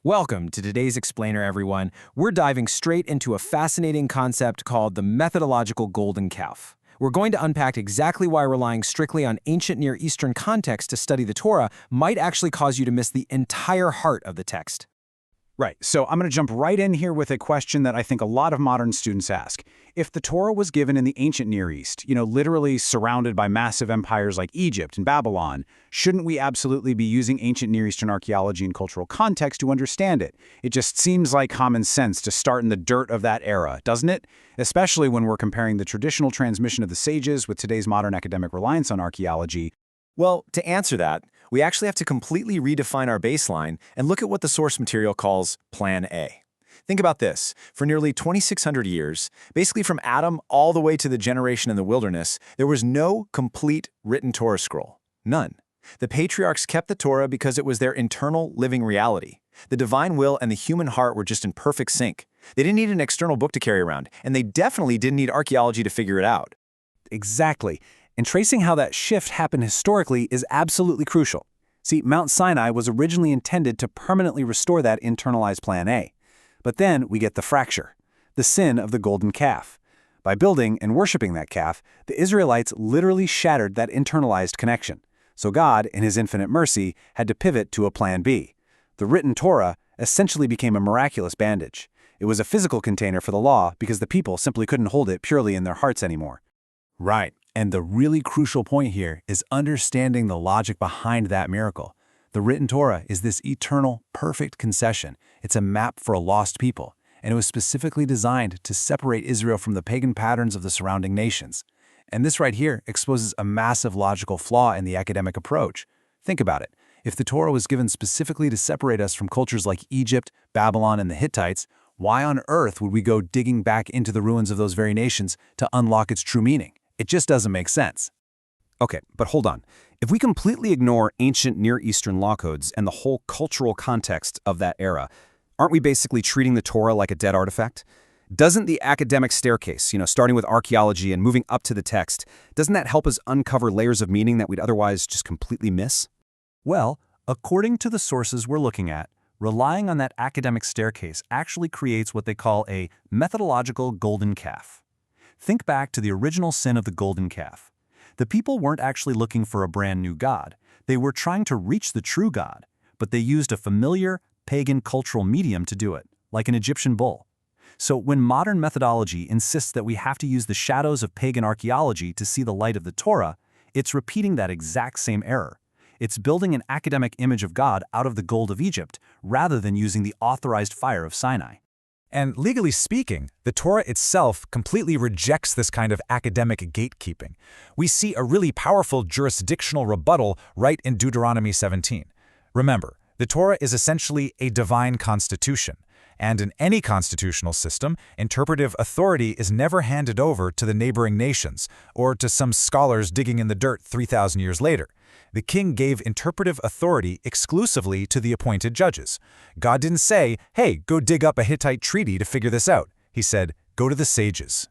Welcome to today's Explainer, everyone. We're diving straight into a fascinating concept called the methodological golden calf. We're going to unpack exactly why relying strictly on ancient Near Eastern context to study the Torah might actually cause you to miss the entire heart of the text. Right, so I'm going to jump right in here with a question that I think a lot of modern students ask. If the Torah was given in the ancient Near East, literally surrounded by massive empires like Egypt and Babylon, shouldn't we absolutely be using ancient Near Eastern archaeology and cultural context to understand it? It just seems like common sense to start in the dirt of that era, doesn't it? Especially when we're comparing the traditional transmission of the sages with today's modern academic reliance on archaeology. Well, to answer that, we actually have to completely redefine our baseline and look at what the source material calls Plan A. Think about this. For nearly 2,600 years, basically from Adam all the way to the generation in the wilderness, there was no complete written Torah scroll. None. The patriarchs kept the Torah because it was their internal living reality. The divine will and the human heart were just in perfect sync. They didn't need an external book to carry around, and they definitely didn't need archaeology to figure it out. Exactly. And tracing how that shift happened historically is absolutely crucial. See, Mount Sinai was originally intended to permanently restore that internalized Plan A. But then we get the fracture, the sin of the golden calf. By building and worshiping that calf, the Israelites literally shattered that internalized connection. So God, in His infinite mercy, had to pivot to a Plan B. The written Torah essentially became a miraculous bandage. It was a physical container for the law because the people simply couldn't hold it purely in their hearts anymore. Right. And the really crucial point here is understanding the logic behind that miracle. The written Torah is this eternal, perfect concession. It's a map for a lost people, and it was specifically designed to separate Israel from the pagan patterns of the surrounding nations. And this right here exposes a massive logical flaw in the academic approach. Think about it. If the Torah was given specifically to separate us from cultures like Egypt, Babylon, and the Hittites, why on earth would we go digging back into the ruins of those very nations to unlock its true meaning? It just doesn't make sense. Okay, but hold on. If we completely ignore ancient Near Eastern law codes and the whole cultural context of that era, aren't we basically treating the Torah like a dead artifact? Doesn't the academic staircase, starting with archaeology and moving up to the text, doesn't that help us uncover layers of meaning that we'd otherwise just completely miss? Well, according to the sources we're looking at, relying on that academic staircase actually creates what they call a methodological golden calf. Think back to the original sin of the golden calf. The people weren't actually looking for a brand new God. They were trying to reach the true God, but they used a familiar, pagan cultural medium to do it, like an Egyptian bull. So when modern methodology insists that we have to use the shadows of pagan archaeology to see the light of the Torah, it's repeating that exact same error. It's building an academic image of God out of the gold of Egypt, rather than using the authorized fire of Sinai. And legally speaking, the Torah itself completely rejects this kind of academic gatekeeping. We see a really powerful jurisdictional rebuttal right in Deuteronomy 17. Remember, the Torah is essentially a divine constitution, and in any constitutional system, interpretive authority is never handed over to the neighboring nations or to some scholars digging in the dirt 3,000 years later. The king gave interpretive authority exclusively to the appointed judges. God didn't say, hey, go dig up a Hittite treaty to figure this out. He said, go to the sages.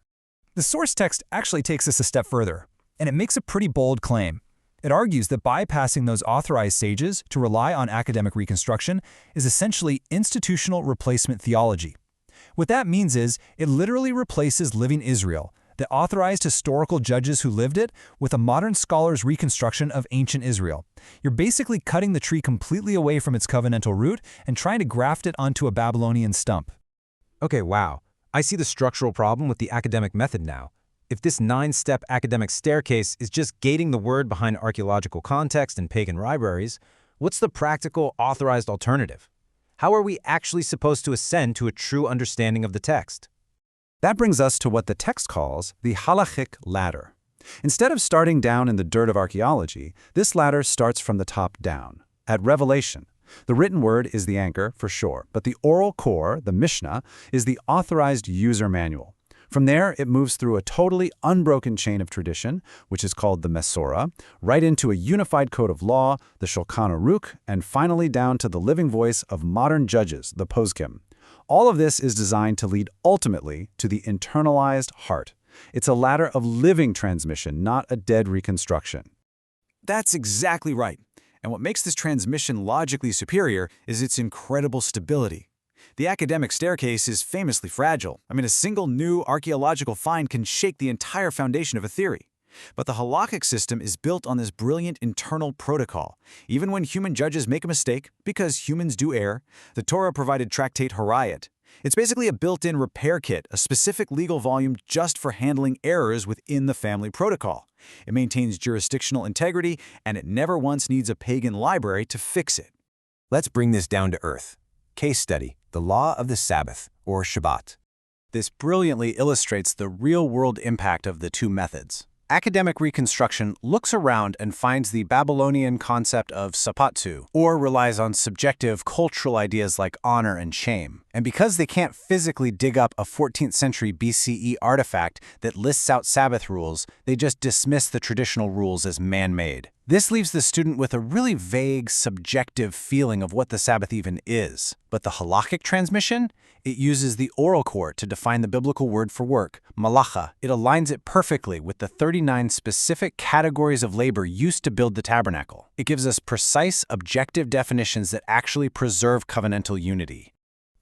The source text actually takes us a step further, and it makes a pretty bold claim. It argues that bypassing those authorized sages to rely on academic reconstruction is essentially institutional replacement theology. What that means is it literally replaces living Israel, the authorized historical judges who lived it, with a modern scholar's reconstruction of ancient Israel. You're basically cutting the tree completely away from its covenantal root and trying to graft it onto a Babylonian stump. Okay, wow. I see the structural problem with the academic method now. If this 9-step academic staircase is just gating the word behind archaeological context and pagan libraries, what's the practical, authorized alternative? How are we actually supposed to ascend to a true understanding of the text? That brings us to what the text calls the halachic ladder. Instead of starting down in the dirt of archaeology, this ladder starts from the top down, at revelation. The written word is the anchor, for sure, but the oral core, the Mishnah, is the authorized user manual. From there, it moves through a totally unbroken chain of tradition, which is called the Mesorah, right into a unified code of law, the Shulchan Aruch, and finally down to the living voice of modern judges, the poskim. All of this is designed to lead ultimately to the internalized heart. It's a ladder of living transmission, not a dead reconstruction. That's exactly right. And what makes this transmission logically superior is its incredible stability. The academic staircase is famously fragile. I mean, a single new archaeological find can shake the entire foundation of a theory. But the halakhic system is built on this brilliant internal protocol. Even when human judges make a mistake, because humans do err, the Torah provided tractate Harayat. It's basically a built-in repair kit, a specific legal volume just for handling errors within the family protocol. It maintains jurisdictional integrity, and it never once needs a pagan library to fix it. Let's bring this down to earth. Case study, the law of the Sabbath, or Shabbat. This brilliantly illustrates the real-world impact of the two methods. Academic reconstruction looks around and finds the Babylonian concept of sapatsu, or relies on subjective cultural ideas like honor and shame. And because they can't physically dig up a 14th century BCE artifact that lists out Sabbath rules, they just dismiss the traditional rules as man-made. This leaves the student with a really vague, subjective feeling of what the Sabbath even is. But the halakhic transmission? It uses the oral core to define the biblical word for work, malacha. It aligns it perfectly with the 39 specific categories of labor used to build the tabernacle. It gives us precise, objective definitions that actually preserve covenantal unity.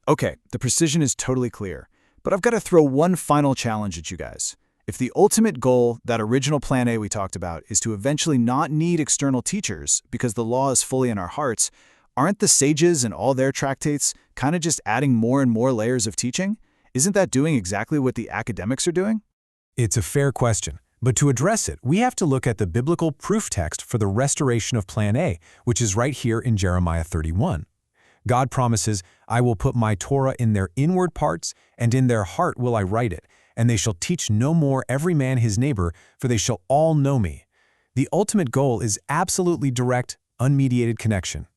Okay, the precision is totally clear, but I've got to throw one final challenge at you guys. If the ultimate goal, that original plan A we talked about, is to eventually not need external teachers because the law is fully in our hearts, aren't the sages and all their tractates kind of just adding more and more layers of teaching? Isn't that doing exactly what the academics are doing? It's a fair question, but to address it, we have to look at the biblical proof text for the restoration of Plan A, which is right here in Jeremiah 31. God promises, "I will put my Torah in their inward parts, and in their heart will I write it, and they shall teach no more every man his neighbor, for they shall all know me." The ultimate goal is absolutely direct, unmediated connection.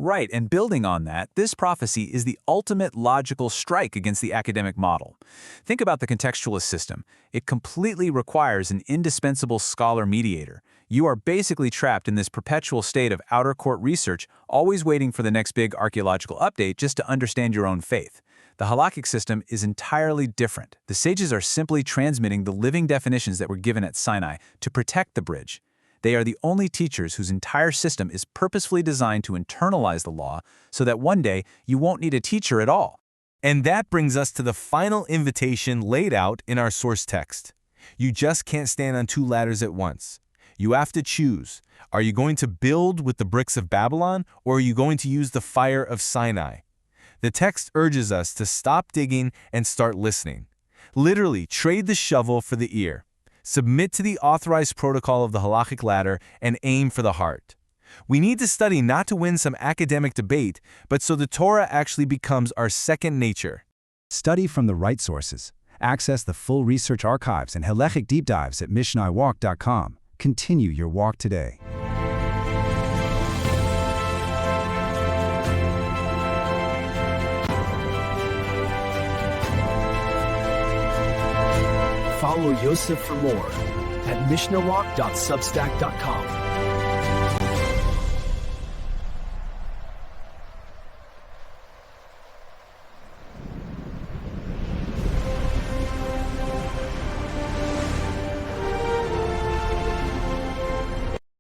Right, and building on that, this prophecy is the ultimate logical strike against the academic model. Think about the contextualist system. It completely requires an indispensable scholar mediator. You are basically trapped in this perpetual state of outer court research, always waiting for the next big archaeological update just to understand your own faith. The halakhic system is entirely different. The sages are simply transmitting the living definitions that were given at Sinai to protect the bridge. They are the only teachers whose entire system is purposefully designed to internalize the law so that one day you won't need a teacher at all. And that brings us to the final invitation laid out in our source text. You just can't stand on two ladders at once. You have to choose. Are you going to build with the bricks of Babylon, or are you going to use the fire of Sinai? The text urges us to stop digging and start listening. Literally, trade the shovel for the ear. Submit to the authorized protocol of the halakhic ladder and aim for the heart. We need to study not to win some academic debate, but so the Torah actually becomes our second nature. Study from the right sources. Access the full research archives and halachic deep dives at mishnaiwalk.com. Continue your walk today. Follow Yosef for more at mishnawalk.substack.com.